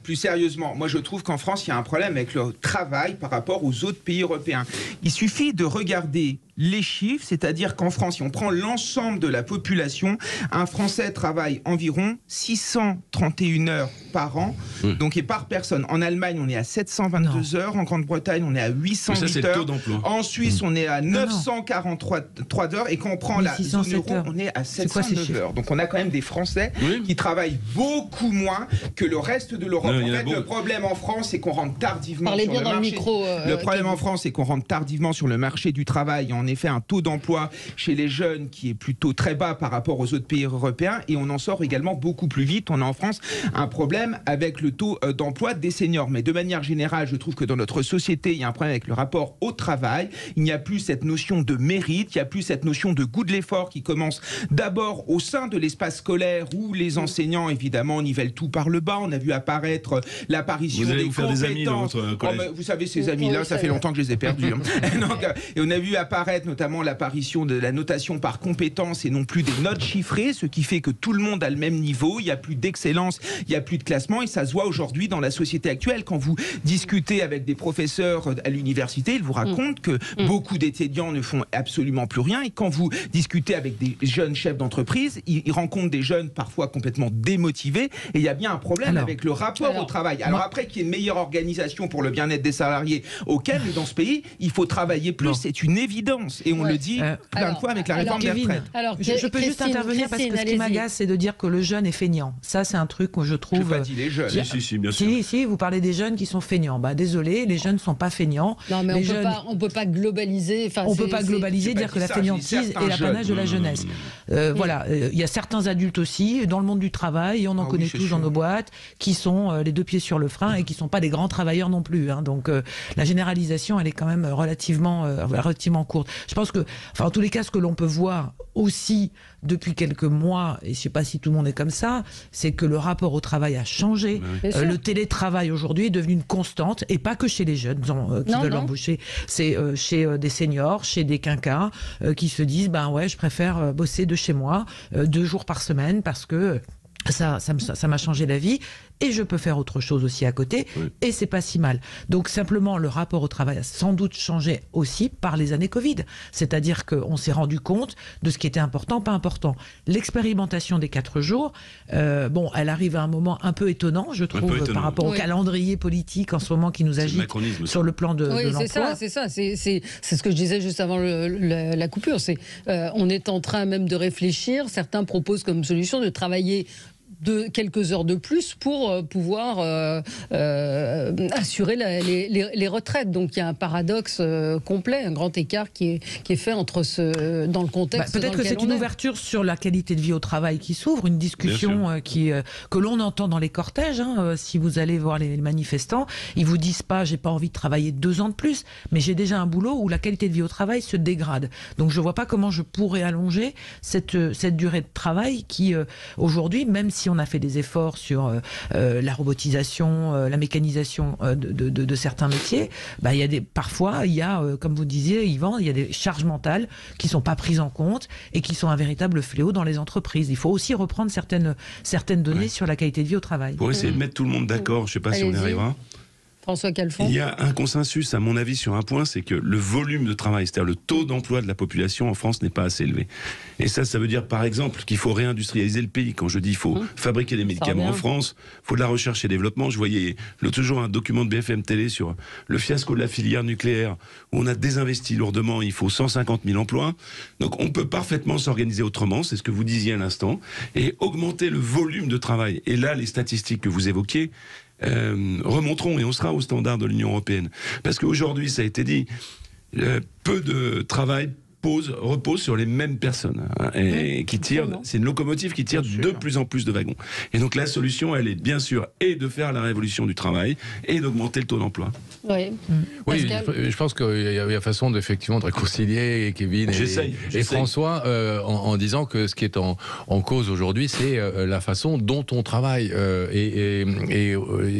Plus sérieusement, moi je trouve qu'en France, il y a un problème avec le travail par rapport aux autres pays européens. Il suffit de regarder les chiffres, c'est-à-dire qu'en France, si on prend l'ensemble de la population, un Français travaille environ 631 heures par an, donc et par personne. En Allemagne, on est à 722 heures, en Grande-Bretagne, on est à 808 heures, en Suisse, on est à 943 heures, et quand on prend la zone euro, on est à 709 heures. Donc on a quand même des Français qui travaillent beaucoup moins que le reste de l'Europe. En fait, le problème en France, c'est qu'on rentre tardivement sur le marché. Le problème en France, c'est qu'on rentre tardivement sur le marché du travail. En effet, un taux d'emploi chez les jeunes qui est plutôt très bas par rapport aux autres pays européens, et on en sort également beaucoup plus vite. On a en France un problème avec le taux d'emploi des seniors. Mais de manière générale, je trouve que dans notre société, il y a un problème avec le rapport au travail. Il n'y a plus cette notion de mérite, il n'y a plus cette notion de goût de l'effort qui commence d'abord au sein de l'espace scolaire, où les enseignants, évidemment, nivellent tout par le bas. On a vu apparaître l'apparition des compétences. Vous savez, ces amis-là, ça fait longtemps que je les ai perdus. Donc, et on a vu apparaître notamment l'apparition de la notation par compétences et non plus des notes chiffrées, ce qui fait que tout le monde a le même niveau, il n'y a plus d'excellence, il n'y a plus de classement, et ça se voit aujourd'hui dans la société actuelle. Quand vous discutez avec des professeurs à l'université, ils vous racontent que beaucoup d'étudiants ne font absolument plus rien, et quand vous discutez avec des jeunes chefs d'entreprise, ils rencontrent des jeunes parfois complètement démotivés, et il y a bien un problème avec le rapport au travail. Alors après, qu'il y ait une meilleure organisation pour le bien-être des salariés, auquel dans ce pays, il faut travailler plus, c'est une évidence. Et on le dit plein de fois avec la réforme des retraites. Je peux juste intervenir parce que ce qui m'agace, c'est de dire que le jeune est feignant. Ça, c'est un truc que je trouve. Je n'ai pas dit les jeunes. Si, bien sûr. Si, vous parlez des jeunes qui sont feignants. Désolé, les jeunes ne sont pas feignants. Non, mais on ne peut pas globaliser. On ne peut pas globaliser, dire que la feignantise est l'apanage de la jeunesse. Voilà, il y a certains adultes aussi, dans le monde du travail, et on en connaît tous dans nos boîtes, qui sont les 2 pieds sur le frein et qui ne sont pas des grands travailleurs non plus. Donc la généralisation, elle est quand même relativement courte. Je pense que, en tous les cas, ce que l'on peut voir aussi depuis quelques mois, et je ne sais pas si tout le monde est comme ça, c'est que le rapport au travail a changé. Le télétravail aujourd'hui est devenu une constante, et pas que chez les jeunes qui veulent embaucher. C'est chez des seniors, chez des quinquas qui se disent je préfère bosser de chez moi 2 jours par semaine parce que ça m'a changé la vie, et je peux faire autre chose aussi à côté, et c'est pas si mal. Donc simplement, le rapport au travail a sans doute changé aussi par les années Covid. C'est-à-dire qu'on s'est rendu compte de ce qui était important, pas important. L'expérimentation des 4 jours, elle arrive à un moment un peu étonnant, je trouve, par rapport au calendrier politique en ce moment qui nous agite sur le plan de l'emploi. C'est ce que je disais juste avant la coupure. On est en train même de réfléchir. Certains proposent comme solution de travailler quelques heures de plus pour pouvoir assurer les retraites. Donc il y a un paradoxe complet, un grand écart qui est fait entre dans le contexte. Peut-être que c'est une ouverture sur la qualité de vie au travail qui s'ouvre, une discussion que l'on entend dans les cortèges. Si vous allez voir les manifestants, ils vous disent pas j'ai pas envie de travailler 2 ans de plus, mais j'ai déjà un boulot où la qualité de vie au travail se dégrade. Donc je vois pas comment je pourrais allonger cette durée de travail qui aujourd'hui, même si on a fait des efforts sur la robotisation, la mécanisation de certains métiers, parfois, il y a, comme vous disiez, Yvan, il y a des charges mentales qui ne sont pas prises en compte et qui sont un véritable fléau dans les entreprises. Il faut aussi reprendre certaines données sur la qualité de vie au travail. Pour essayer de mettre tout le monde d'accord, je ne sais pas si on y arrivera. François Calfon. Il y a un consensus, à mon avis, sur un point, c'est que le volume de travail, c'est-à-dire le taux d'emploi de la population en France n'est pas assez élevé. Et ça veut dire, par exemple, qu'il faut réindustrialiser le pays. Quand je dis qu'il faut fabriquer des médicaments en France, il faut de la recherche et développement. Je voyais l'autre jour un document de BFM Télé sur le fiasco de la filière nucléaire, où on a désinvesti lourdement, il faut 150 000 emplois. Donc on peut parfaitement s'organiser autrement, c'est ce que vous disiez à l'instant, et augmenter le volume de travail. Et là, les statistiques que vous évoquiez, remonteront et on sera au standard de l'Union européenne. Parce qu'aujourd'hui, ça a été dit, peu de travail repose sur les mêmes personnes et qui tirent, c'est une locomotive qui tire de plus en plus de wagons. Et donc la solution, elle est bien sûr et de faire la révolution du travail et d'augmenter le taux d'emploi. Oui, je pense qu'il y a façon effectivement de réconcilier Kevin et François en disant que ce qui est en cause aujourd'hui, c'est la façon dont on travaille et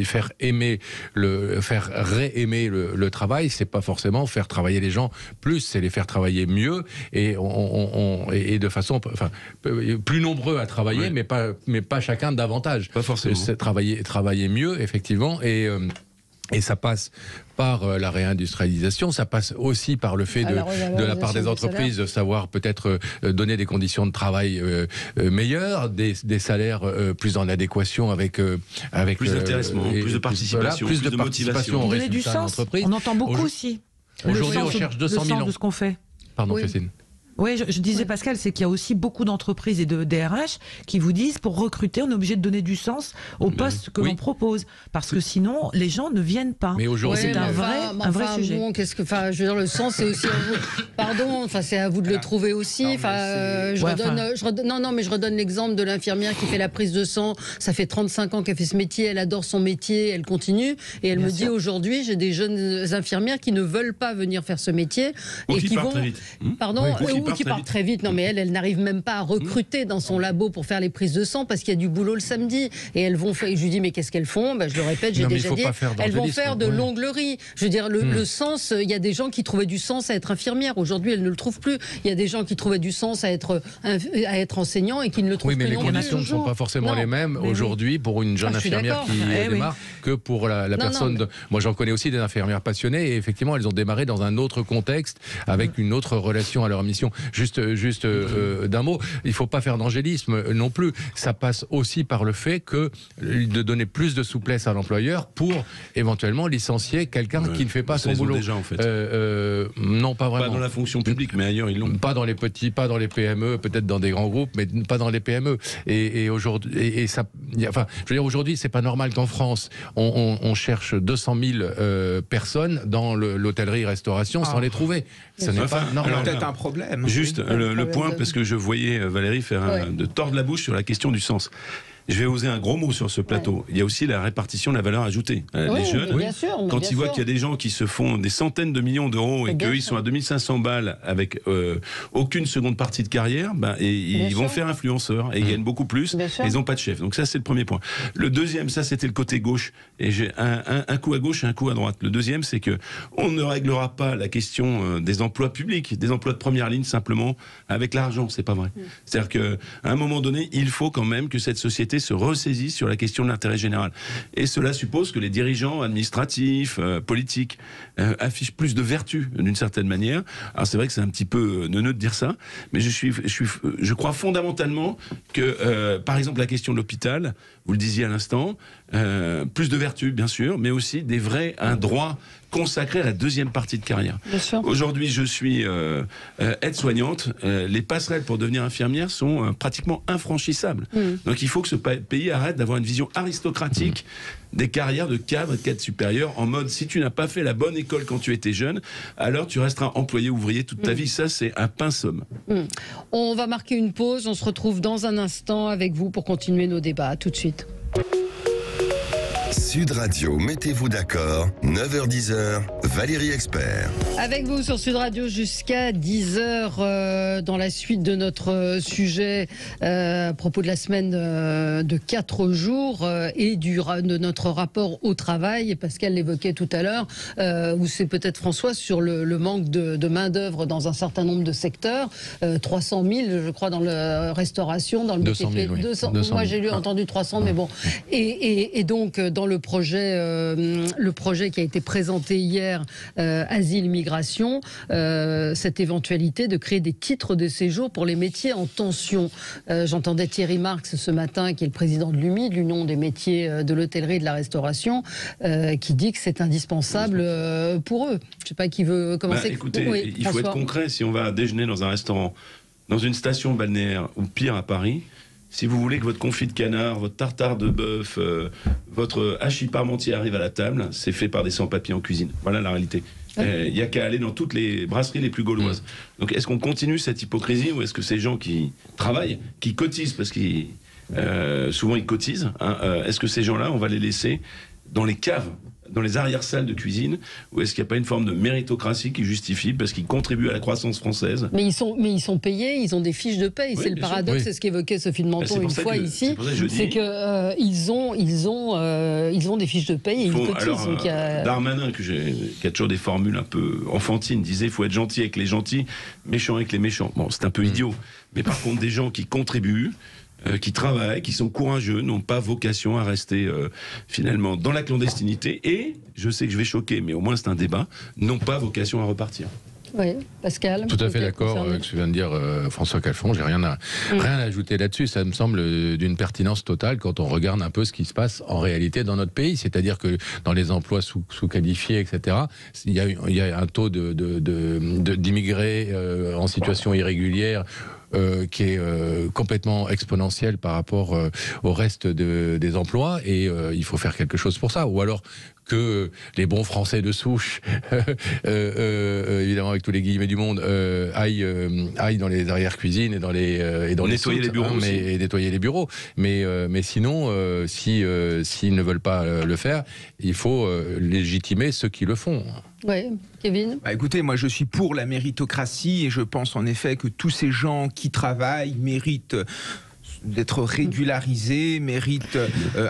faire réaimer le travail. C'est pas forcément faire travailler les gens plus, c'est les faire travailler mieux et de façon plus nombreux à travailler, mais pas chacun davantage. Pas forcément. Travailler mieux, effectivement, et ça passe par la réindustrialisation, ça passe aussi par le fait de la part des entreprises de savoir peut-être donner des conditions de travail meilleures, des salaires plus en adéquation avec plus d'intéressement, plus de participation, plus de motivation. Donner du sens. On entend beaucoup aussi. Aujourd'hui, on cherche 200 000 de ce qu'on fait. Pardon, Christine. Oui, je disais, Pascal, c'est qu'il y a aussi beaucoup d'entreprises et de DRH qui vous disent, pour recruter, on est obligé de donner du sens au poste que l'on propose. Parce que sinon, les gens ne viennent pas. Mais aujourd'hui, c'est un vrai sujet. Bon, je veux dire, le sens, c'est aussi à vous. Pardon, c'est à vous de le trouver aussi. Je redonne l'exemple de l'infirmière qui fait la prise de sang. Ça fait 35 ans qu'elle fait ce métier, elle adore son métier, elle continue. Et elle me dit, aujourd'hui, j'ai des jeunes infirmières qui ne veulent pas venir faire ce métier. Et qui vont... Très vite. Pardon, qui partent très vite. Non, mais elle n'arrive même pas à recruter dans son labo pour faire les prises de sang parce qu'il y a du boulot le samedi. Et elles vont faire. Je lui dis, mais qu'est-ce qu'elles font ? Je le répète, j'ai déjà dit. Elles vont faire de l'onglerie. Je veux dire, le sens, il y a des gens qui trouvaient du sens à être infirmière. Aujourd'hui, elles ne le trouvent plus. Il y a des gens qui trouvaient du sens à être enseignant et qui ne le trouvent plus. Oui, mais les conditions ne sont pas forcément les mêmes aujourd'hui pour une jeune infirmière qui démarre que pour la personne. Moi, j'en connais aussi des infirmières passionnées et effectivement, elles ont démarré dans un autre contexte avec une autre relation à leur mission. Juste d'un mot, il ne faut pas faire d'angélisme non plus. Ça passe aussi par le fait de donner plus de souplesse à l'employeur pour éventuellement licencier quelqu'un qui ne fait pas son boulot. Déjà, en fait. Non, pas vraiment. Pas dans la fonction publique, mais ailleurs ils l'ont. Pas dans les petits, pas dans les PME, peut-être dans des grands groupes, mais pas dans les PME. Et aujourd'hui, je veux dire, aujourd'hui, c'est pas normal qu'en France, on cherche 200 000 personnes dans l'hôtellerie-restauration sans les trouver. Ce n'est pas normal. Peut-être un problème. Juste le point, parce que je voyais Valérie de tordre la bouche sur la question du sens. Je vais oser un gros mot sur ce plateau. Il y a aussi la répartition de la valeur ajoutée. Les jeunes, quand ils voient qu'il y a des gens qui se font des centaines de millions d'euros et qu'ils sont à 2500 balles avec aucune seconde partie de carrière, ils vont faire influenceurs et ils gagnent beaucoup plus et ils n'ont pas de chef. Donc ça, c'est le premier point. Le deuxième, ça c'était le côté gauche. Et j'ai un coup à gauche et un coup à droite. Le deuxième, c'est que on ne réglera pas la question des emplois publics, des emplois de première ligne simplement avec l'argent. C'est pas vrai. C'est-à-dire qu'à un moment donné, il faut quand même que cette société se ressaisissent sur la question de l'intérêt général. Et cela suppose que les dirigeants administratifs, politiques, affichent plus de vertu d'une certaine manière. Alors c'est vrai que c'est un petit peu neuneux de dire ça, mais je crois fondamentalement que, par exemple, la question de l'hôpital, vous le disiez à l'instant, plus de vertu, bien sûr, mais aussi un droit consacré à la deuxième partie de carrière. Aujourd'hui, je suis aide-soignante. Les passerelles pour devenir infirmière sont pratiquement infranchissables. Donc il faut que ce pays arrête d'avoir une vision aristocratique des carrières de cadre et de cadre supérieur en mode si tu n'as pas fait la bonne école quand tu étais jeune, alors tu resteras employé ouvrier toute ta vie. Ça, c'est un pinsomme. On va marquer une pause. On se retrouve dans un instant avec vous pour continuer nos débats. À tout de suite. Sud Radio, mettez-vous d'accord, 9h-10h, Valérie Expert. Avec vous sur Sud Radio jusqu'à 10h dans la suite de notre sujet à propos de la semaine de 4 jours et de notre rapport au travail. Et Pascal l'évoquait tout à l'heure, ou c'est peut-être François, sur le manque de main-d'œuvre dans un certain nombre de secteurs. 300 000, je crois, dans la restauration, dans le 200 000, oui. 200, moi j'ai entendu 300, mais bon. Et donc, dans le projet qui a été présenté hier, Asile-Migration, cette éventualité de créer des titres de séjour pour les métiers en tension. J'entendais Thierry Marx ce matin, qui est le président de l'UMI, de l'Union des métiers de l'hôtellerie et de la restauration, qui dit que c'est indispensable pour eux. Je ne sais pas qui veut commencer. Écoutez, oui, il faut être concret. Si on va déjeuner dans un restaurant, dans une station balnéaire ou pire à Paris, si vous voulez que votre confit de canard, votre tartare de bœuf, votre hachis parmentier arrive à la table, c'est fait par des sans-papiers en cuisine. Voilà la réalité. Il n'y a qu'à aller dans toutes les brasseries les plus gauloises. Donc est-ce qu'on continue cette hypocrisie ou est-ce que ces gens qui travaillent, qui cotisent, parce qu'ils souvent ils cotisent, est-ce que ces gens-là, on va les laisser dans les caves, dans les arrière-salles de cuisine, ou est-ce qu'il n'y a pas une forme de méritocratie qui justifie, parce qu'ils contribuent à la croissance française? Mais ils sont payés, ils ont des fiches de paye. Oui, c'est le paradoxe, c'est ce qu'évoquait Sophie de Menton une fois ici. C'est qu'ils ont des fiches de paye et ils cotisent. Alors, Darmanin, qui a toujours des formules un peu enfantines, disait il faut être gentil avec les gentils, méchant avec les méchants. Bon, c'est un peu idiot. Mais par contre, des gens qui contribuent, qui travaillent, qui sont courageux, n'ont pas vocation à rester finalement dans la clandestinité et, je sais que je vais choquer, mais au moins c'est un débat, n'ont pas vocation à repartir. Oui, Pascal. Tout à fait d'accord avec ce que vient de dire François Calfon. J'ai rien à ajouter là-dessus. Ça me semble d'une pertinence totale quand on regarde un peu ce qui se passe en réalité dans notre pays. C'est-à-dire que dans les emplois sous-qualifiés, etc., il y a un taux d'immigrés en situation irrégulière qui est complètement exponentiel par rapport au reste des emplois, et il faut faire quelque chose pour ça. Ou alors que les bons Français de souche, évidemment avec tous les guillemets du monde, aillent dans les arrière-cuisines et dans les nettoyer les bureaux et nettoyer les bureaux. Mais sinon, s'ils ne veulent pas le faire, il faut légitimer ceux qui le font. Oui, Kevin. Écoutez, moi je suis pour la méritocratie et je pense en effet que tous ces gens qui travaillent méritent d'être régularisés, méritent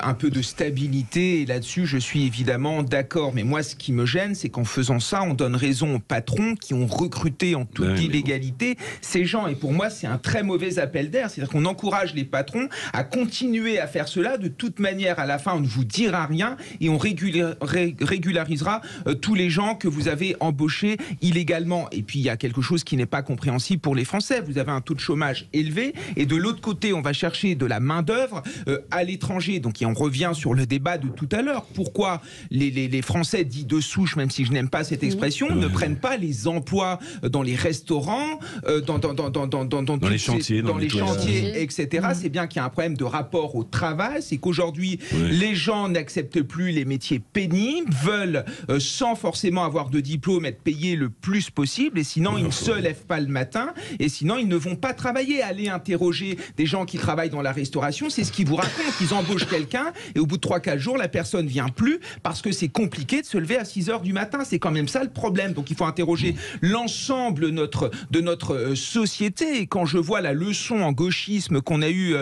un peu de stabilité, et là-dessus je suis évidemment d'accord. Mais moi ce qui me gêne, c'est qu'en faisant ça, on donne raison aux patrons qui ont recruté en toute illégalité ces gens, et pour moi c'est un très mauvais appel d'air. C'est-à-dire qu'on encourage les patrons à continuer à faire cela. De toute manière, à la fin on ne vous dira rien et on régularisera tous les gens que vous avez embauchés illégalement. Et puis il y a quelque chose qui n'est pas compréhensible pour les Français. Vous avez un taux de chômage élevé et de l'autre côté on va chercher de la main-d'œuvre à l'étranger. Donc, on revient sur le débat de tout à l'heure. Pourquoi les Français dits de souche, même si je n'aime pas cette expression, ne prennent pas les emplois dans les restaurants, dans les chantiers, etc. C'est bien qu'il y a un problème de rapport au travail. C'est qu'aujourd'hui, les gens n'acceptent plus les métiers pénibles, veulent, sans forcément avoir de diplôme, être payés le plus possible, et sinon, ils ne se lèvent pas le matin, et sinon, ils ne vont pas travailler. Aller interroger des gens qui travaillent dans la restauration, c'est ce qu'ils vous racontent. Ils embauchent quelqu'un et au bout de 3-4 jours, la personne vient plus parce que c'est compliqué de se lever à 6h du matin. C'est quand même ça le problème. Donc il faut interroger l'ensemble de notre société. Et quand je vois la leçon en gauchisme qu'on a eue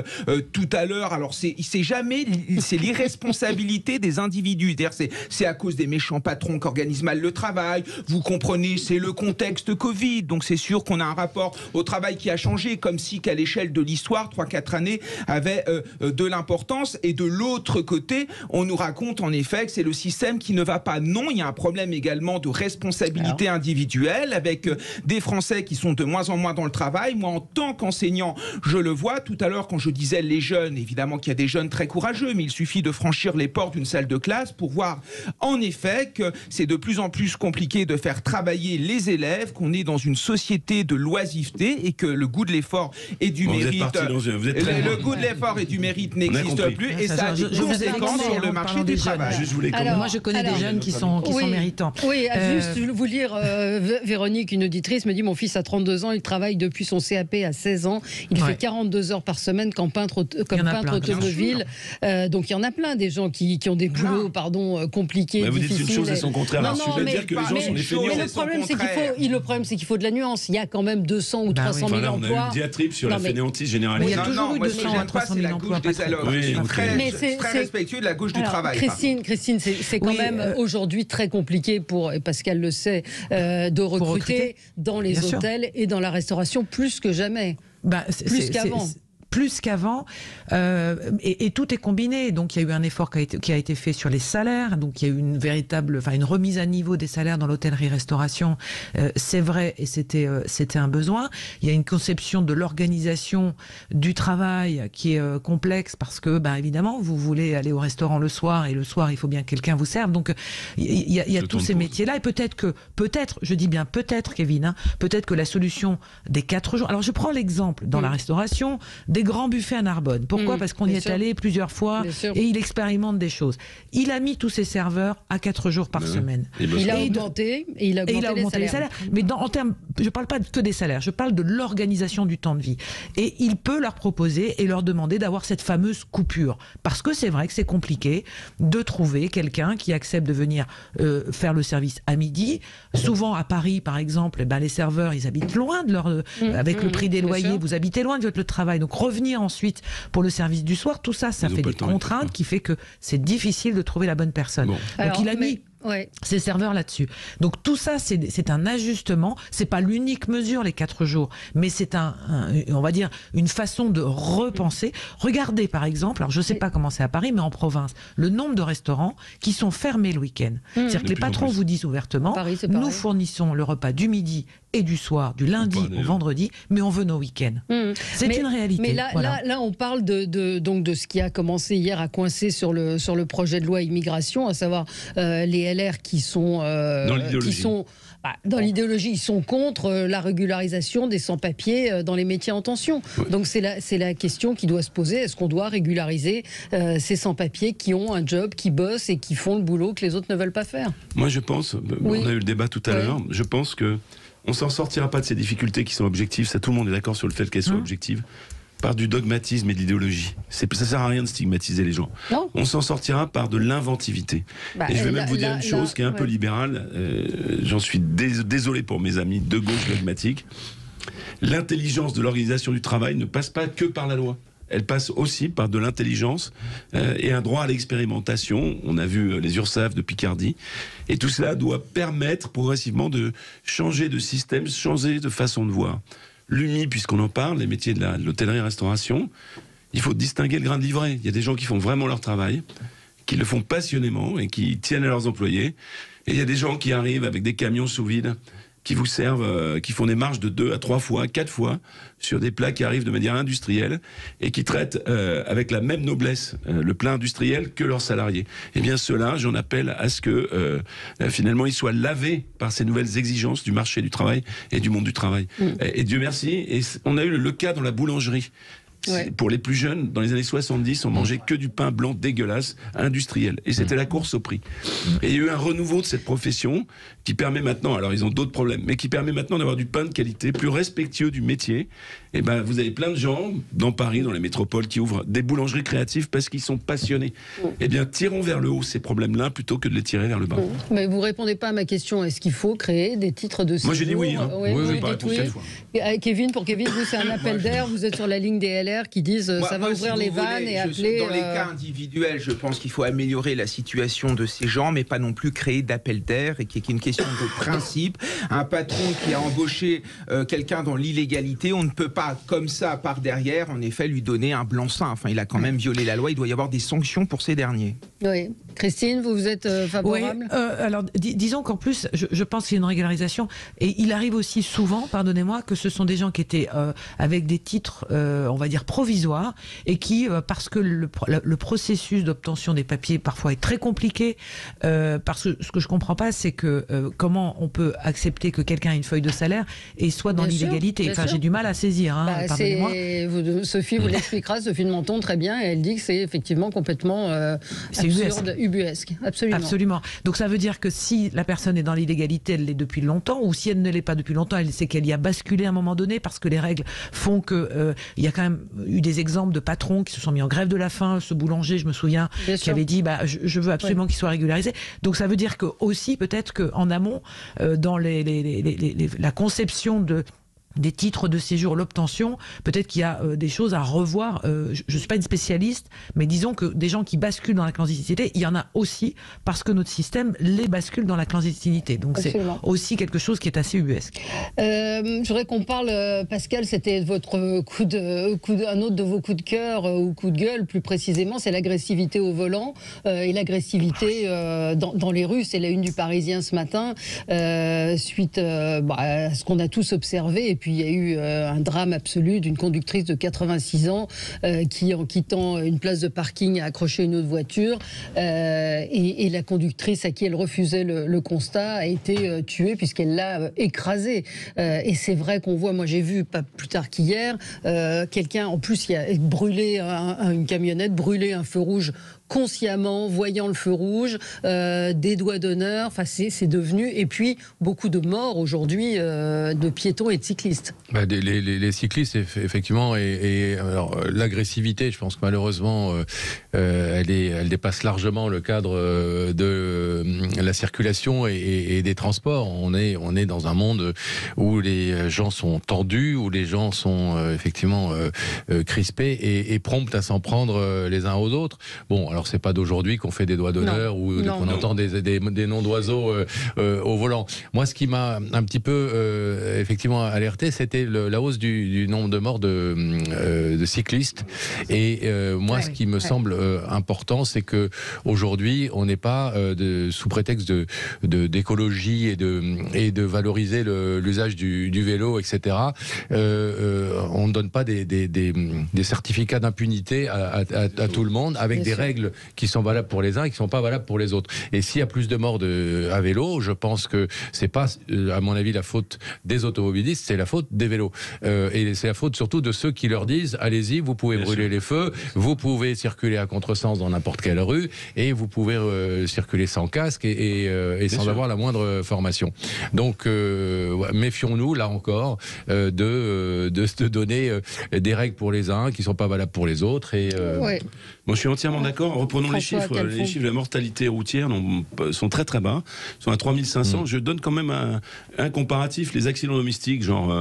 tout à l'heure, alors c'est l'irresponsabilité des individus. C'est à cause des méchants patrons qui organisent mal le travail. Vous comprenez, c'est le contexte Covid. Donc c'est sûr qu'on a un rapport au travail qui a changé, comme si qu'à l'échelle de l'histoire, 3-4 années avait de l'importance. Et de l'autre côté, on nous raconte en effet que c'est le système qui ne va pas. Non, il y a un problème également de responsabilité individuelle avec des Français qui sont de moins en moins dans le travail. Moi, en tant qu'enseignant, je le vois. Tout à l'heure, quand je disais les jeunes, évidemment qu'il y a des jeunes très courageux, mais il suffit de franchir les portes d'une salle de classe pour voir en effet que c'est de plus en plus compliqué de faire travailler les élèves, qu'on est dans une société de l'oisiveté et que le goût de l'effort et du mérite... Le goût de l'effort et du mérite n'existe plus, et ça a des conséquences sur le marché du travail. Moi, je connais des jeunes qui sont méritants. Oui, juste vous lire, Véronique, une auditrice, me dit mon fils a 32 ans, il travaille depuis son CAP à 16 ans, il fait 42 heures par semaine comme peintre automobile. Donc il y en a plein des gens qui ont des boulots compliqués, difficiles. Vous dites une chose et son contraire. Dire que les gens sont des feignants. Mais le problème, c'est qu'il faut de la nuance. Il y a quand même 200 ou 300 000 emplois. On a eu une diatribe sur la fainéantise généralisée. Il y a toujours eu 200 ou 300 000 emplois. Je suis très respectueux de la gauche du travail. Christine, c'est quand même aujourd'hui très compliqué pour, et Pascal le sait, de recruter dans les hôtels et dans la restauration plus que jamais. Plus qu'avant. plus qu'avant, et tout est combiné. Donc il y a eu un effort qui a été fait sur les salaires, donc il y a eu une remise à niveau des salaires dans l'hôtellerie-restauration, c'est vrai, et c'était un besoin. Il y a une conception de l'organisation du travail qui est complexe, parce que évidemment vous voulez aller au restaurant le soir, et le soir il faut bien que quelqu'un vous serve, donc il y a tous ces métiers-là, et peut-être, je dis bien peut-être, Kevin, peut-être que la solution des 4 jours, alors je prends l'exemple dans la restauration des grands buffets à Narbonne. Pourquoi ? Parce qu'on y est allé plusieurs fois et il expérimente des choses. Il a mis tous ses serveurs à 4 jours par semaine. Il a augmenté les salaires. Mais en termes, je ne parle pas que des salaires, je parle de l'organisation du temps de vie. Et il peut leur proposer et leur demander d'avoir cette fameuse coupure. Parce que c'est vrai que c'est compliqué de trouver quelqu'un qui accepte de venir faire le service à midi. Souvent à Paris, par exemple, les serveurs, ils habitent loin de leur... avec le prix des loyers, vous habitez loin de votre travail. Donc revenir ensuite pour le service du soir, tout ça fait des contraintes qui fait que c'est difficile de trouver la bonne personne. Donc il a mis ces serveurs là-dessus. Donc tout ça, c'est un ajustement. C'est pas l'unique mesure, les 4 jours, mais c'est on va dire une façon de repenser. Regardez par exemple, alors je sais pas comment c'est à Paris, mais en province, le nombre de restaurants qui sont fermés le week-end. C'est-à-dire que les patrons vous disent ouvertement, nous fournissons le repas du midi et du soir, du lundi au vendredi, mais on veut nos week-ends. C'est une réalité. Mais là, on parle donc de ce qui a commencé hier à coincer sur le projet de loi immigration, à savoir les LR qui sont dans l'idéologie, ils sont contre la régularisation des sans-papiers dans les métiers en tension. Donc c'est la question qui doit se poser. Est-ce qu'on doit régulariser ces sans-papiers qui ont un job, qui bossent et qui font le boulot que les autres ne veulent pas faire ? Moi je pense, on a eu le débat tout à l'heure, je pense que on s'en sortira pas de ces difficultés qui sont objectives, ça tout le monde est d'accord sur le fait qu'elles soient objectives, par du dogmatisme et de l'idéologie. Ça sert à rien de stigmatiser les gens. Non. On s'en sortira par de l'inventivité. Et je vais même vous dire une chose qui est un peu libérale, j'en suis désolé pour mes amis de gauche dogmatique. L'intelligence de l'organisation du travail ne passe pas que par la loi. Elle passe aussi par de l'intelligence et un droit à l'expérimentation. On a vu les URSAF de Picardie. Et tout cela doit permettre progressivement de changer de système, changer de façon de voir. L'UMI, puisqu'on en parle, les métiers de l'hôtellerie-restauration, il faut distinguer le grain de livret. Il y a des gens qui font vraiment leur travail, qui le font passionnément et qui tiennent à leurs employés. Et il y a des gens qui arrivent avec des camions sous vide, qui vous servent, qui font des marges de 2 à 3 fois, 4 fois, sur des plats qui arrivent de manière industrielle et qui traitent avec la même noblesse le plat industriel que leurs salariés. Eh bien ceux-là, j'en appelle à ce que finalement ils soient lavés par ces nouvelles exigences du marché du travail et du monde du travail. Et Dieu merci, et on a eu le cas dans la boulangerie. Pour les plus jeunes, dans les années 70, on mangeait que du pain blanc dégueulasse, industriel. Et c'était la course au prix. Et il y a eu un renouveau de cette profession qui permet maintenant, alors ils ont d'autres problèmes, mais qui permet maintenant d'avoir du pain de qualité, plus respectueux du métier. Et ben, vous avez plein de gens dans Paris, dans les métropoles, qui ouvrent des boulangeries créatives parce qu'ils sont passionnés. Eh bien, tirons vers le haut ces problèmes-là plutôt que de les tirer vers le bas. Mais vous répondez pas à ma question. Est-ce qu'il faut créer des titres de séjour ? Moi, j'ai dit oui. Oui, pas oui. Fois. Kevin, pour Kevin, vous, c'est un appel d'air. Vous êtes sur la ligne des LR qui disent ça va ouvrir les vannes et appeler... Dans les cas individuels, je pense qu'il faut améliorer la situation de ces gens, mais pas non plus créer d'appel d'air, et qui est une question de principe. Un patron qui a embauché quelqu'un dans l'illégalité, on ne peut pas, comme ça, par derrière, en effet, lui donner un blanc-seing. Enfin, il a quand même violé la loi, il doit y avoir des sanctions pour ces derniers. Oui. Christine, vous êtes favorable ? Alors, disons qu'en plus, je pense qu'il y a une régularisation, et il arrive aussi souvent, pardonnez-moi, que ce sont des gens qui étaient avec des titres, on va dire, provisoires, et qui, parce que le processus d'obtention des papiers parfois est très compliqué, parce que ce que je comprends pas, c'est que comment on peut accepter que quelqu'un ait une feuille de salaire et soit dans l'illégalité. Enfin, j'ai du mal à saisir, pardonnez-moi. Sophie vous l'expliquera, Sophie de Menton, très bien, et elle dit que c'est effectivement complètement absurde, ubuesque. Absolument. Donc ça veut dire que si la personne est dans l'illégalité, elle l'est depuis longtemps, ou si elle ne l'est pas depuis longtemps, c'est qu'elle y a basculé à un moment donné, parce que les règles font que il y a quand même eu des exemples de patrons qui se sont mis en grève de la faim. Ce boulanger, je me souviens, qui avait dit je veux absolument qu'il soit régularisé. Donc ça veut dire que aussi peut-être qu'en amont, dans la conception des titres de séjour, l'obtention, peut-être qu'il y a des choses à revoir. Je ne suis pas une spécialiste, mais disons que des gens qui basculent dans la clandestinité, il y en a aussi parce que notre système les bascule dans la clandestinité. Donc c'est aussi quelque chose qui est assez ubuesque. Je voudrais qu'on parle, Pascal, c'était votre un autre de vos coups de cœur ou coups de gueule, plus précisément, c'est l'agressivité au volant et l'agressivité dans les rues. C'est la une du Parisien ce matin, suite à ce qu'on a tous observé. Et puis il y a eu un drame absolu d'une conductrice de 86 ans qui, en quittant une place de parking, a accroché une autre voiture et la conductrice à qui elle refusait le constat a été tuée puisqu'elle l'a écrasée. Et c'est vrai qu'on voit, moi j'ai vu pas plus tard qu'hier, quelqu'un en plus qui a brûlé une camionnette, brûlé un feu rouge consciemment, voyant le feu rouge, des doigts d'honneur, enfin c'est devenu, et puis beaucoup de morts aujourd'hui de piétons et de cyclistes. Les cyclistes, effectivement, et alors l'agressivité, je pense que malheureusement, elle dépasse largement le cadre de la circulation et des transports. On est dans un monde où les gens sont tendus, où les gens sont effectivement crispés et prompts à s'en prendre les uns aux autres. Bon, alors c'est pas d'aujourd'hui qu'on fait des doigts d'honneur ou qu'on entend des noms d'oiseaux au volant. Moi, ce qui m'a un petit peu effectivement alerté, c'était la hausse du nombre de morts de cyclistes. Et moi, ce qui me semble important, c'est que aujourd'hui, on n'est pas sous prétexte d'écologie et de valoriser l'usage du vélo, etc. On ne donne pas des certificats d'impunité à tout le monde avec des règles qui sont valables pour les uns et qui ne sont pas valables pour les autres. Et s'il y a plus de morts à vélo, je pense que c'est pas, à mon avis, la faute des automobilistes, c'est la faute des vélos. Et c'est la faute surtout de ceux qui leur disent « Allez-y, vous pouvez brûler les feux, vous pouvez circuler à contresens dans n'importe quelle rue et vous pouvez circuler sans casque et sans avoir la moindre formation. » Donc, méfions-nous, là encore, de se donner des règles pour les uns qui ne sont pas valables pour les autres. Et, Moi, je suis entièrement d'accord. Reprenons les chiffres. Les chiffres de la mortalité routière sont très très bas. Ils sont à 3500. Je donne quand même un comparatif. Les accidents domestiques, genre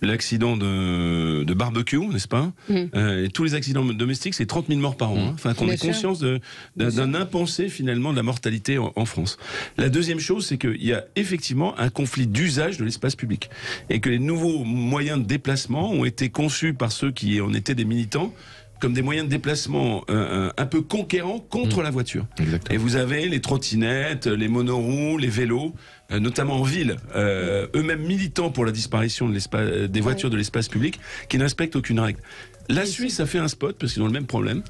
l'accident de barbecue, n'est-ce pas et tous les accidents domestiques, c'est 30 000 morts par an. Enfin, qu'on ait conscience d'un impensé, finalement, de la mortalité en France. La deuxième chose, c'est qu'il y a effectivement un conflit d'usage de l'espace public. Et que les nouveaux moyens de déplacement ont été conçus par ceux qui en étaient des militants comme des moyens de déplacement un peu conquérants contre la voiture. Exactement. Et vous avez les trottinettes, les monoroues, les vélos, notamment en ville, eux-mêmes militants pour la disparition des voitures de l'espace public, qui ne respectent aucune règle. La Suisse a fait un spot, parce qu'ils ont le même problème,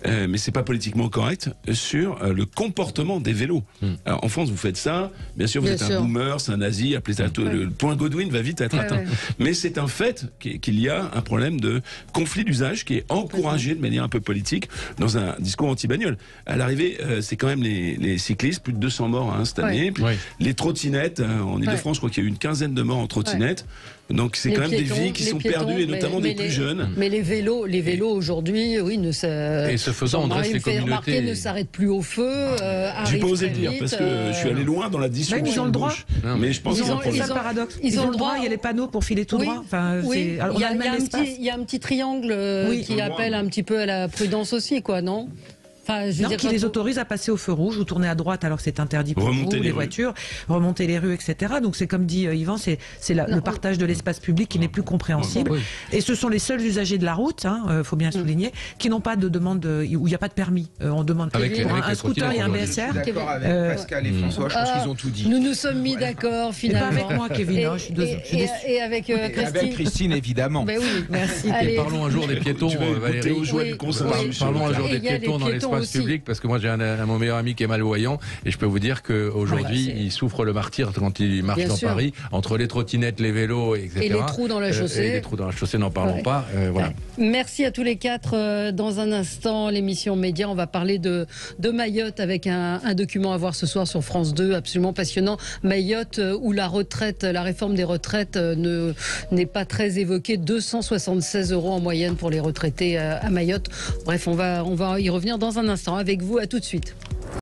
mais c'est pas politiquement correct, sur le comportement des vélos. Alors, en France, vous faites ça, bien sûr, vous êtes un boomer, c'est un nazi, appelez ça le point Godwin va vite être atteint. Mais c'est un fait qu'il y a un problème de conflit d'usage qui est encouragé de manière un peu politique dans un discours anti-bagnole. À l'arrivée, c'est quand même les cyclistes, plus de 200 morts cette année. Puis les trottinettes, en Ile-de-France, je crois qu'il y a eu une quinzaine de morts en trottinette. Donc c'est quand même des vies qui sont perdues, et notamment des plus jeunes. Mais les vélos aujourd'hui, oui, et ce faisant, on dresse les communautés. Ne s'arrêtent plus au feu. J'ai pas osé le dire parce que je suis allé loin dans la discussion. Ils ont le droit. Mais je pense qu'ils ont le paradoxe. Ils ont le droit. Il y a les panneaux pour filer tout droit. Enfin, il y a un petit triangle qui appelle un petit peu à la prudence aussi, quoi, non? Qui les autorise à passer au feu rouge ou tourner à droite alors que c'est interdit pour vous, les voitures, remonter les rues, etc. Donc c'est comme dit Yvan, c'est le partage de l'espace public qui n'est plus compréhensible. Et ce sont les seuls usagers de la route, faut bien souligner, qui n'ont pas de demande, où il n'y a pas de permis. On demande pour un scooter et un BSR. D'accord avec Pascal et François, je pense qu'ils ont tout dit. Nous nous sommes mis d'accord finalement. Pas avec moi, Kevin. Et avec Christine. Avec Christine, évidemment. Ben oui, merci. Et parlons un jour des piétons, Valérie. Parlons un jour des piétons dans l'espace public, parce que moi j'ai mon meilleur ami qui est malvoyant et je peux vous dire qu'aujourd'hui il souffre le martyre quand il marche dans Paris, entre les trottinettes, les vélos, etc. Et les trous dans la chaussée. Et les trous dans la chaussée, n'en parlons pas. Voilà. Merci à tous les quatre. Dans un instant, l'émission Média, on va parler de Mayotte avec un document à voir ce soir sur France 2, absolument passionnant. Mayotte, où la réforme des retraites n'est pas très évoquée. 276 € en moyenne pour les retraités à Mayotte. Bref, on va y revenir dans un instant avec vous. À tout de suite.